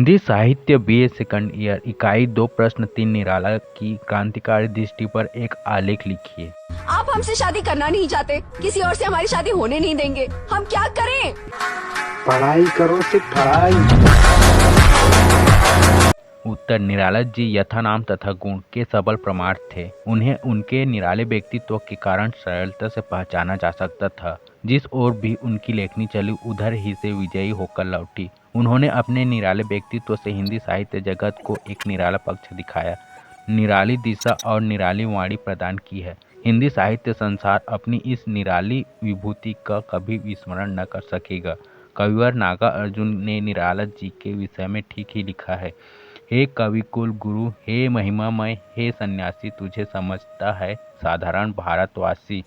हिंदी साहित्य BA second year इकाई 2 प्रश्न 3 निराला की क्रांतिकारी दृष्टि पर एक आलेख लिखिए। आप हमसे शादी करना नहीं चाहते, किसी और से हमारी शादी होने नहीं देंगे, हम क्या करें? पढ़ाई करो, सिर्फ पढ़ाई। उत्तर, निराला जी यथा नाम तथा गुण के सबल प्रमाण थे। उन्हें उनके निराले व्यक्तित्व के कारण सरलता से पहचाना जा सकता था। जिस ओर भी उनकी लेखनी चली उधर ही से विजयी होकर लौटी। उन्होंने अपने निराले व्यक्तित्व से हिंदी साहित्य जगत को एक निराला पक्ष दिखाया, निराली दिशा और निराली वाणी प्रदान की है। हिंदी साहित्य संसार अपनी इस निराली विभूति का कभी विस्मरण न कर सकेगा। कविवर नागा अर्जुन ने निराला जी के विषय में ठीक ही लिखा है। हे कविकुल गुरु, हे महिमामय, हे सन्यासी, तुझे समझता है साधारण भारतवासी।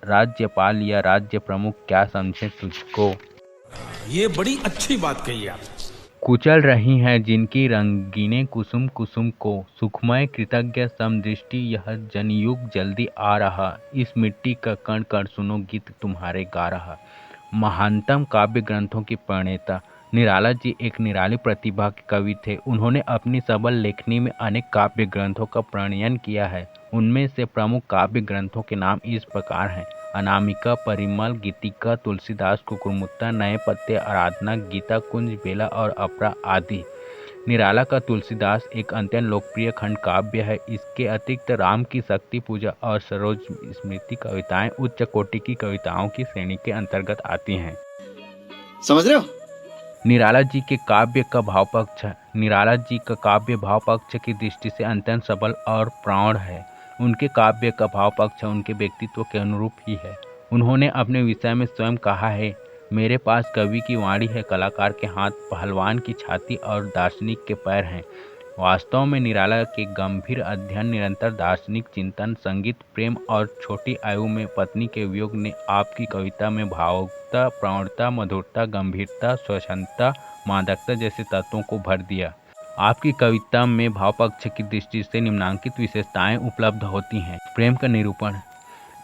राज्यपाल या राज्य प्रमुख क्या समझे तुझको। ये बड़ी अच्छी बात कही आप। कुचल रही हैं जिनकी रंगीने कुसुम कुसुम को, सुखमय कृतज्ञ समदृष्टि यह जनयुग जल्दी आ रहा। इस मिट्टी का कण कण सुनो गीत तुम्हारे गा रहा। महानतम काव्य ग्रंथों की प्रणेता निराला जी एक निराली प्रतिभा के कवि थे। उन्होंने अपनी सबल लेखनी में अनेक काव्य ग्रंथों का प्रणयन किया है। उनमें से प्रमुख काव्य ग्रंथों के नाम इस प्रकार हैं: अनामिका, परिमल, गीतिका, तुलसीदास, कुकुरमुत्ता, नए पत्ते, आराधना, गीता कुंज, बेला और अपरा आदि। निराला का तुलसीदास एक अत्यंत लोकप्रिय खंड काव्य है। इसके अतिरिक्त राम की शक्ति पूजा और सरोज स्मृति कविताएं उच्च कोटि की कविताओं की श्रेणी के अंतर्गत आती हैं। समझ रहे हो? निराला जी के काव्य का भाव पक्ष निराला जी का काव्य भाव पक्ष की दृष्टि से अत्यंत सबल और प्रौढ़ है। उनके काव्य का भाव पक्ष उनके व्यक्तित्व के अनुरूप ही है। उन्होंने अपने विषय में स्वयं कहा है, मेरे पास कवि की वाणी है, कलाकार के हाथ, पहलवान की छाती और दार्शनिक के पैर हैं। वास्तव में निराला के गंभीर अध्ययन, निरंतर दार्शनिक चिंतन, संगीत, प्रेम और छोटी आयु में पत्नी के वियोग ने आपकी कविता में भावुकता, प्रौढ़ता, मधुरता, गंभीरता, स्वच्छंदता, मादकता जैसे तत्वों को भर दिया। आपकी कविता में भाव पक्ष की दृष्टि से निम्नांकित विशेषताएं उपलब्ध होती हैं। प्रेम का निरूपण।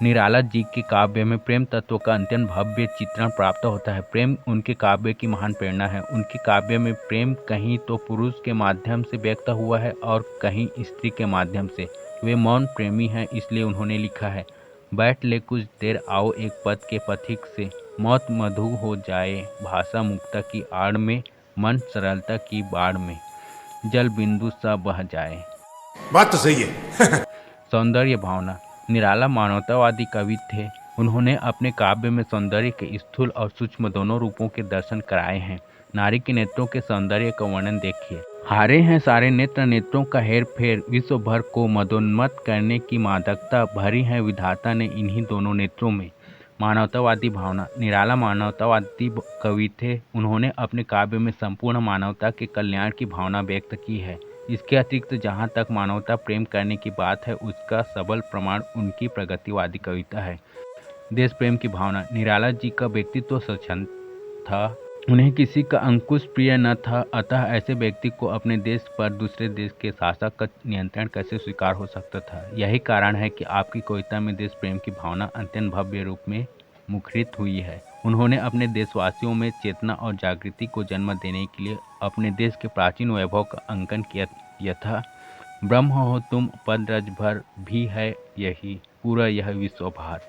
निराला जी के काव्य में प्रेम तत्व का अत्यंत भव्य चित्रण प्राप्त होता है। प्रेम उनके काव्य की महान प्रेरणा है। उनके काव्य में प्रेम कहीं तो पुरुष के माध्यम से व्यक्त हुआ है और कहीं स्त्री के माध्यम से। वे मौन प्रेमी हैं, इसलिए उन्होंने लिखा है, बैठ ले कुछ देर आओ एक पद के पथिक से, मौत मधु हो जाए भाषा मुक्ता की आड़ में, मन सरलता की बाढ़ में, जल बिंदु सा बह जाए। बात तो सही है। सौंदर्य भावना। निराला मानवतावादी कवि थे। उन्होंने अपने काव्य में सौंदर्य के स्थूल और सूक्ष्म दोनों रूपों के दर्शन कराए हैं। नारी के नेत्रों के सौंदर्य का वर्णन देखिए। हारे हैं सारे नेत्र, नेत्रों का हेर फेर, विश्व भर को मदोन्मत्त करने की मादकता भरी है विधाता ने इन्हीं दोनों नेत्रों में। मानवतावादी भावना। निराला मानवतावादी कवि थे। उन्होंने अपने काव्य में संपूर्ण मानवता के कल्याण की भावना व्यक्त की है। इसके अतिरिक्त जहाँ तक मानवता प्रेम करने की बात है, उसका सबल प्रमाण उनकी प्रगतिवादी कविता है। देश प्रेम की भावना। निराला जी का व्यक्तित्व स्वच्छंद था। उन्हें किसी का अंकुश प्रिय न था, अतः ऐसे व्यक्ति को अपने देश पर दूसरे देश के शासक का नियंत्रण कैसे स्वीकार हो सकता था। यही कारण है कि आपकी कविता में देश प्रेम की भावना अत्यंत भव्य रूप में मुखरित हुई है। उन्होंने अपने देशवासियों में चेतना और जागृति को जन्म देने के लिए अपने देश के प्राचीन वैभव का अंकन किया। यथा ब्रह्म हो तुम पद रज भर भी है यही, पूरा यह विश्वभार।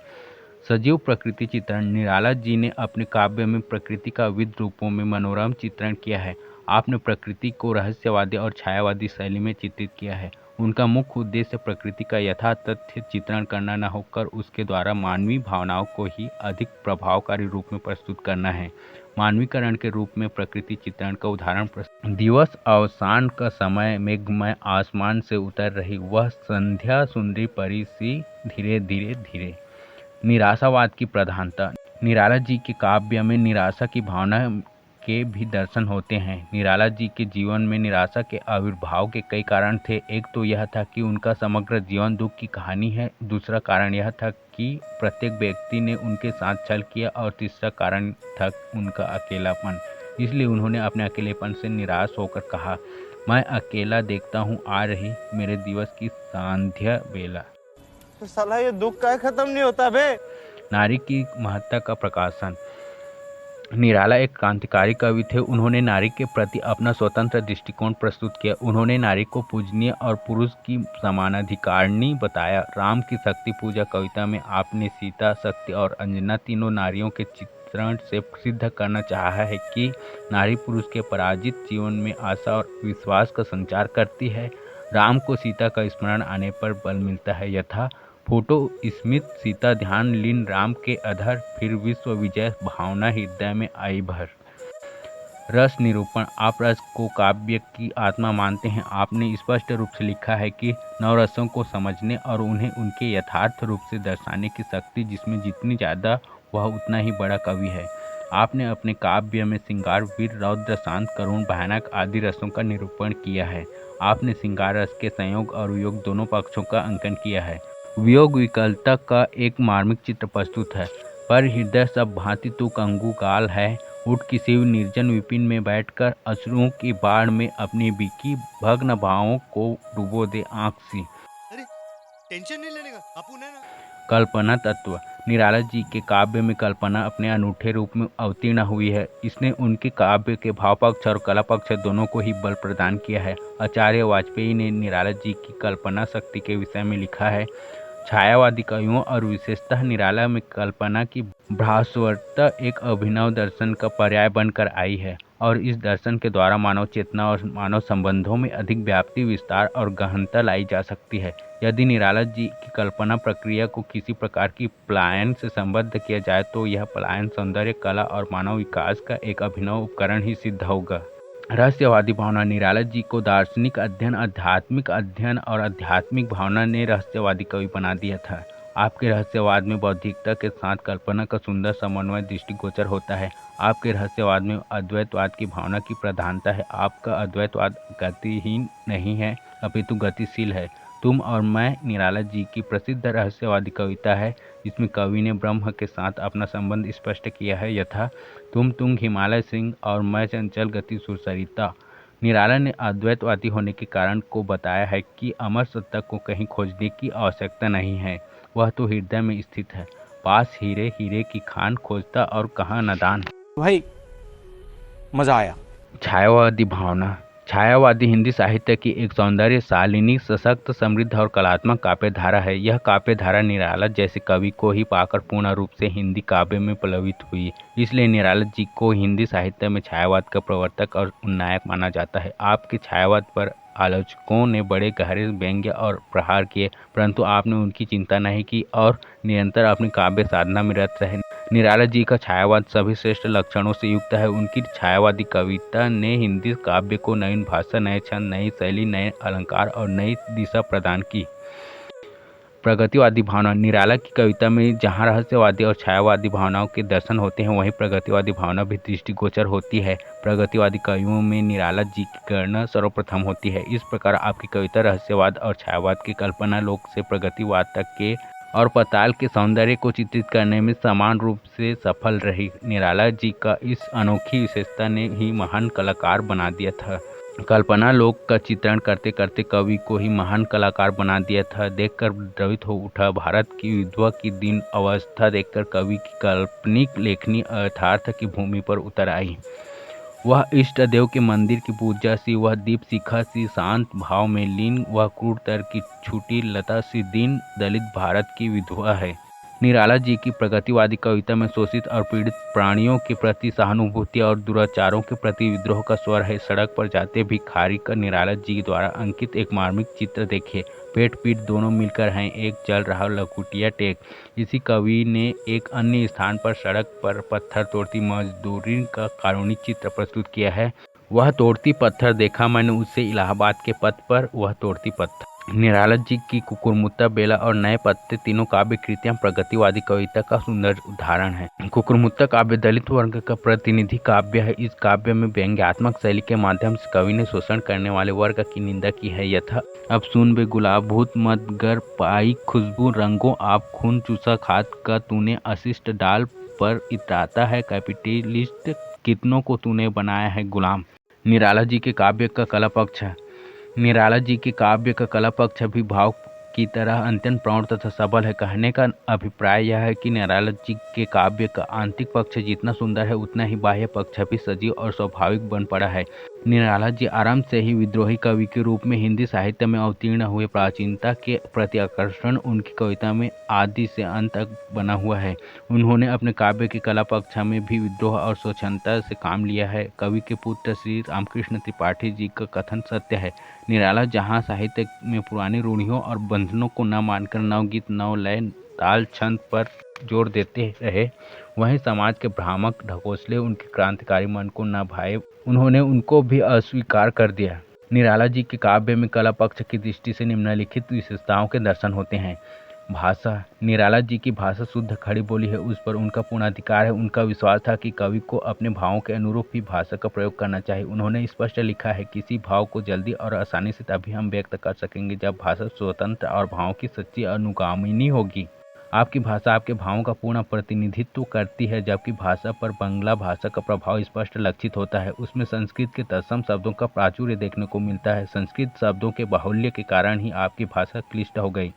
सजीव प्रकृति चित्रण। निराला जी ने अपने काव्य में प्रकृति का विविध रूपों में मनोरम चित्रण किया है। आपने प्रकृति को रहस्यवादी और छायावादी शैली में चित्रित किया है। उनका मुख्य उद्देश्य प्रकृति का यथातथ्य चित्रण करना न होकर उसके द्वारा मानवीय भावनाओं को ही अधिक प्रभावकारी रूप में प्रस्तुत करना है। मानवीकरण के रूप में प्रकृति चित्रण का उदाहरण दिवस अवसान का समय, मेघमय आसमान से उतर रही वह संध्या सुंदरी परी सी धीरे धीरे धीरे। निराशावाद की प्रधानता। निराला जी के काव्य में निराशा की भावना के भी दर्शन होते हैं। निराला जी के जीवन में निराशा के आविर्भाव के कई कारण थे। एक तो यह था कि उनका समग्र जीवन दुख की कहानी है। दूसरा कारण यह था कि प्रत्येक व्यक्ति ने उनके साथ छल किया और तीसरा कारण था उनका अकेलापन। इसलिए उन्होंने अपने अकेलेपन से निराश होकर कहा, मैं अकेला देखता हूँ आ रही मेरे दिवस की सांध्य बेला। तो साला ये दुख का खत्म नहीं होता बे। नारी की महत्ता का प्रकाशन। निराला एक क्रांतिकारी कवि थे। उन्होंने नारी के प्रति अपना स्वतंत्र दृष्टिकोण प्रस्तुत किया। उन्होंने नारी को पूजनीय और पुरुष की समानाधिकारिणी बताया। राम की शक्ति पूजा कविता में आपने सीता, शक्ति और अंजना तीनों नारियों के चित्रण से सिद्ध करना चाहा है कि नारी पुरुष के पराजित जीवन में आशा और विश्वास का संचार करती है। राम को सीता का स्मरण आने पर बल मिलता है, यथा फोटो स्मित सीता ध्यान लीन राम के अधर, फिर विश्व विजय भावना हृदय में आई भर। रस निरूपण। आप रस को काव्य की आत्मा मानते हैं। आपने स्पष्ट रूप से लिखा है कि नवरसों को समझने और उन्हें उनके यथार्थ रूप से दर्शाने की शक्ति जिसमें जितनी ज़्यादा वह उतना ही बड़ा कवि है। आपने अपने काव्य में श्रृंगार, वीर, रौद्र, शांत, करुण, भयानक आदि रसों का निरूपण किया है। आपने श्रृंगार रस के संयोग और वियोग दोनों पक्षों का अंकन किया है। वियोग विकलता का एक मार्मिक चित्र प्रस्तुत है। पर हृदय सब भांति तू कंगू गाल है, उठ किसी निर्जन विपिन में बैठकर अश्रुओं की बाढ़ में अपनी बिकी भग्न भावों को डुबो दे आंख सी। अरे टेंशन नहीं लेने का, अपुन है ना। कल्पना तत्व। निराला जी के काव्य में कल्पना अपने अनूठे रूप में अवतीर्ण हुई है। इसने उनके काव्य के भाव पक्ष और कला पक्ष दोनों को ही बल प्रदान किया है। आचार्य वाजपेयी ने निराला जी की कल्पना शक्ति के विषय में लिखा है, छायावादी कवियों और विशेषतः निराला में कल्पना की भास्वरता एक अभिनव दर्शन का पर्याय बनकर आई है और इस दर्शन के द्वारा मानव चेतना और मानव संबंधों में अधिक व्याप्ति, विस्तार और गहनता लाई जा सकती है। यदि निराला जी की कल्पना प्रक्रिया को किसी प्रकार की पलायन से संबद्ध किया जाए तो यह पलायन सौंदर्य, कला और मानव विकास का एक अभिनव उपकरण ही सिद्ध होगा। रहस्यवादी भावना। निराला जी को दार्शनिक अध्ययन, आध्यात्मिक अध्ययन और आध्यात्मिक भावना ने रहस्यवादी कवि बना दिया था। आपके रहस्यवाद में बौद्धिकता के साथ कल्पना का सुंदर समन्वय दृष्टिगोचर होता है। आपके रहस्यवाद में अद्वैतवाद की भावना की प्रधानता है। आपका अद्वैतवाद गतिहीन नहीं है अपितु गतिशील है। तुम और मैं निराला जी की प्रसिद्ध रहस्यवादी कविता है, जिसमें कवि ने ब्रह्म के साथ अपना संबंध स्पष्ट किया है, यथा तुम तुंग हिमालय सिंह और मैं चंचल गति सुसरिता। निराला ने अद्वैतवादी होने के कारण को बताया है कि अमर सत्ता को कहीं खोजने की आवश्यकता नहीं है, वह तो हृदय में स्थित है। पास हीरे, हीरे की खान खोजता और कहाँ नादान। भाई मजा आया। छायावादी भावना। छायावादी हिंदी साहित्य की एक सौंदर्यशालिनी, सशक्त, समृद्ध और कलात्मक काव्य धारा है। यह काव्य धारा निराला जैसे कवि को ही पाकर पूर्ण रूप से हिंदी काव्य में प्लवित हुई। इसलिए निराला जी को हिंदी साहित्य में छायावाद का प्रवर्तक और उन्नायक माना जाता है। आपके छायावाद पर आलोचकों ने बड़े गहरे व्यंग्य और प्रहार किए, परंतु आपने उनकी चिंता नहीं की और निरंतर अपनी काव्य साधना में रत रहे। निराला जी का छायावाद सभी श्रेष्ठ लक्षणों से युक्त है। उनकी छायावादी कविता ने हिंदी काव्य को नई भाषा, नए छंद, नई शैली, नए अलंकार और नई दिशा प्रदान की। प्रगतिवादी भावना। निराला की कविता में जहाँ रहस्यवादी और छायावादी भावनाओं के दर्शन होते हैं, वहीं प्रगतिवादी भावना भी दृष्टिगोचर होती है। प्रगतिवादी कवियों में निराला जी की गणना सर्वप्रथम होती है। इस प्रकार आपकी कविता रहस्यवाद और छायावाद की कल्पना लोक से प्रगतिवाद तक के और पाताल के सौंदर्य को चित्रित करने में समान रूप से सफल रही। निराला जी का इस अनोखी विशेषता ने ही महान कलाकार बना दिया था। कल्पना लोक का चित्रण करते करते कवि को ही महान कलाकार बना दिया था। देखकर द्रवित हो उठा। भारत की विधवा की दीन अवस्था देखकर कवि की काल्पनिक लेखनी यथार्थ की भूमि पर उतर आई। वह इष्ट देव के मंदिर की पूजा सी, वह दीप शिखा सी शांत भाव में लीन, वह क्रूर तर की छूटी लता सी दीन दलित भारत की विधवा है। निराला जी की प्रगतिवादी कविता में शोषित और पीड़ित प्राणियों के प्रति सहानुभूति और दुराचारों के प्रति विद्रोह का स्वर है। सड़क पर जाते भिखारी का निराला जी द्वारा अंकित एक मार्मिक चित्र देखिए। पेट पीठ दोनों मिलकर हैं, एक चल रहा लकुटिया टेक। इसी कवि ने एक अन्य स्थान पर सड़क पर पत्थर तोड़ती मजदूरी का कारुणिक चित्र प्रस्तुत किया है। वह तोड़ती पत्थर देखा मैंने उससे इलाहाबाद के पथ पर, वह तोड़ती पत्थर। निराला जी की कुकुरमुत्ता, बेला और नए पत्ते तीनों काव्य कृतियां प्रगतिवादी कविता का सुंदर उदाहरण है। कुकुरमुत्ता काव्य दलित वर्ग का प्रतिनिधि काव्य है। इस काव्य में व्यंग्यात्मक शैली के माध्यम से कवि ने शोषण करने वाले वर्ग की निंदा की है, यथा अब सुन बे गुलाब भूत मत गर पाई खुशबू रंगों आप खून चूसा खाद का तूने अशिष्ट डाल पर इतराता है कैपिटलिस्ट, कितनों को तूने बनाया है गुलाम। निराला जी के काव्य का कला पक्ष है। निराला जी के काव्य का कला पक्ष भी भाव की तरह अत्यंत प्रौढ़ तथा सबल है। कहने का अभिप्राय यह है कि निराला जी के काव्य का आंतरिक पक्ष जितना सुंदर है उतना ही बाह्य पक्ष भी सजीव और स्वाभाविक बन पड़ा है। निराला जी आरंभ से ही विद्रोही कवि के रूप में हिंदी साहित्य में अवतीर्ण हुए। प्राचीनता के प्रति आकर्षण उनकी कविता में आदि से अंत तक बना हुआ है। उन्होंने अपने काव्य के कला पक्ष में भी विद्रोह और स्वच्छंदता से काम लिया है। कवि के पुत्र श्री रामकृष्ण त्रिपाठी जी का कथन सत्य है। निराला जहाँ साहित्य में पुरानी रूढ़ियों और बंधनों को न मानकर नवगीत, नव लय, ताल, छंद पर जोर देते रहे, वहीं समाज के भ्रामक ढकोसले उनके क्रांतिकारी मन को न भाए, उन्होंने उनको भी अस्वीकार कर दिया। निराला जी के काव्य में कला पक्ष की दृष्टि से निम्नलिखित विशेषताओं के दर्शन होते हैं। भाषा, निराला जी की भाषा शुद्ध खड़ी बोली है, उस पर उनका पूर्ण अधिकार है। उनका विश्वास था कि कवि को अपने भावों के अनुरूप ही भाषा का प्रयोग करना चाहिए। उन्होंने स्पष्ट लिखा है, किसी भाव को जल्दी और आसानी से तभी हम व्यक्त कर सकेंगे जब भाषा स्वतंत्र और भावों की सच्ची अनुगामिनी होगी। आपकी भाषा आपके भावों का पूर्ण प्रतिनिधित्व करती है, जबकि भाषा पर बंगला भाषा का प्रभाव स्पष्ट लक्षित होता है। उसमें संस्कृत के तत्सम शब्दों का प्राचुर्य देखने को मिलता है। संस्कृत शब्दों के बाहुल्य के कारण ही आपकी भाषा क्लिष्ट हो गई।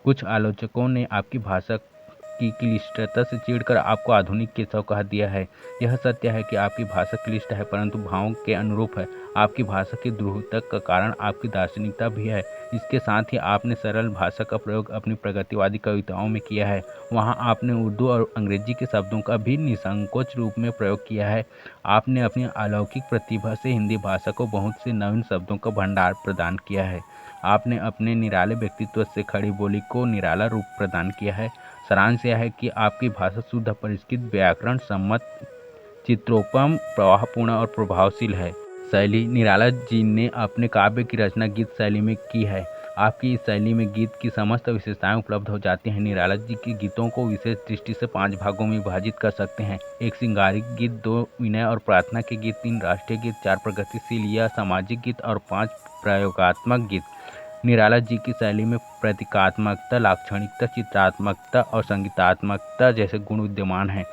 कुछ आलोचकों ने आपकी भाषा की क्लिष्टता से चिढ़कर आपको आधुनिक केशव कह दिया है। यह सत्य है कि आपकी भाषा क्लिष्ट है, परंतु भावों के अनुरूप है। आपकी भाषा की द्रुहता का कारण आपकी दार्शनिकता भी है। इसके साथ ही आपने सरल भाषा का प्रयोग अपनी प्रगतिवादी कविताओं में किया है। वहाँ आपने उर्दू और अंग्रेजी के शब्दों का भी निसंकोच रूप में प्रयोग किया है। आपने अपनी अलौकिक प्रतिभा से हिंदी भाषा को बहुत से नवीन शब्दों का भंडार प्रदान किया है। आपने अपने निराले व्यक्तित्व से खड़ी बोली को निराला रूप प्रदान किया है। सारांश यह है कि आपकी भाषा शुद्ध, परिष्कृत, व्याकरण सम्मत, चित्रोपम, प्रवाहपूर्ण और प्रभावशील है। शैली, निराला जी ने अपने काव्य की रचना गीत शैली में की है। आपकी इस शैली में गीत की समस्त विशेषताएं उपलब्ध हो जाती हैं। निराला जी के गीतों को विशेष दृष्टि से 5 भागों में विभाजित कर सकते हैं। 1 श्रृंगारिक गीत, 2 विनय और प्रार्थना के गीत, 3 राष्ट्रीय गीत, 4 प्रगतिशील या सामाजिक गीत और 5 प्रयोगात्मक गीत। निराला जी की शैली में प्रतीकात्मकता, लाक्षणिकता, चित्रात्मकता और संगीतात्मकता जैसे गुण विद्यमान हैं।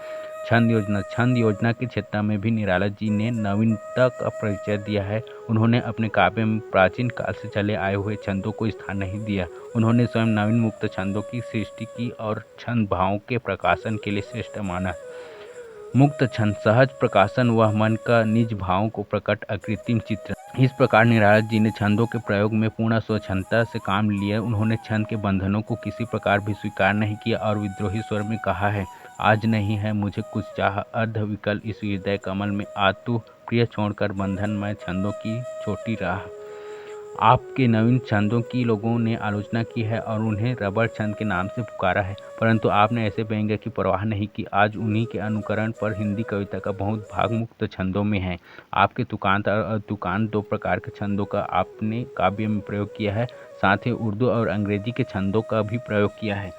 छंद योजना के क्षेत्र में भी निराला जी ने नवीनता का परिचय दिया है। उन्होंने अपने काव्य में प्राचीन काल से चले आए हुए छंदों को स्थान नहीं दिया। उन्होंने स्वयं नवीन मुक्त छंदों की सृष्टि की और छंद भावों के प्रकाशन के लिए श्रेष्ठ माना। मुक्त छंद सहज प्रकाशन, वह मन का निज भावों को प्रकट अकृत्रिम चित्र। इस प्रकार निराला जी ने छंदों के प्रयोग में पूर्ण स्वच्छंदता से काम लिया। उन्होंने छंद के बंधनों को किसी प्रकार भी स्वीकार नहीं किया और विद्रोही स्वर में कहा है, आज नहीं है मुझे कुछ चाह, अर्ध विकल इस हृदय कमल में आ तू, प्रिय छोड़कर बंधन में छंदों की छोटी राह। आपके नवीन छंदों की लोगों ने आलोचना की है और उन्हें रबड़ छंद के नाम से पुकारा है, परंतु आपने ऐसे व्यंग्य की परवाह नहीं की। आज उन्हीं के अनुकरण पर हिंदी कविता का बहुत भाग मुक्त छंदों में है। आपके तुकांत और अतुकांत 2 प्रकार के छंदों का आपने काव्य में प्रयोग किया है। साथ ही उर्दू और अंग्रेजी के छंदों का भी प्रयोग किया है।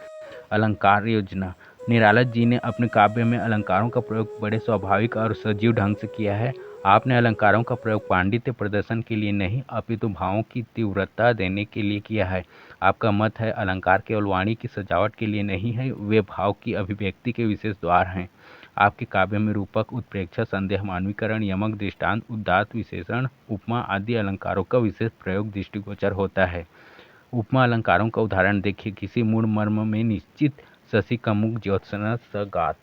अलंकार योजना, निराला जी ने अपने काव्य में अलंकारों का प्रयोग बड़े स्वाभाविक और सजीव ढंग से किया है। आपने अलंकारों का प्रयोग पांडित्य प्रदर्शन के लिए नहीं, अपितु भावों की तीव्रता देने के लिए किया है। आपका मत है, अलंकार केवल वाणी की सजावट के लिए नहीं है, वे भाव की अभिव्यक्ति के विशेष द्वार हैं। आपके काव्य में रूपक, उत्प्रेक्षा, संदेह, मानवीकरण, यमक, दृष्टांत, उदात्त, विशेषण, उपमा आदि अलंकारों का विशेष प्रयोग दृष्टिगोचर होता है। उपमा अलंकारों का उदाहरण देखिए। किसी मूढ़ मर्म में निश्चित शशि का मुख ज्योत्सना स गात।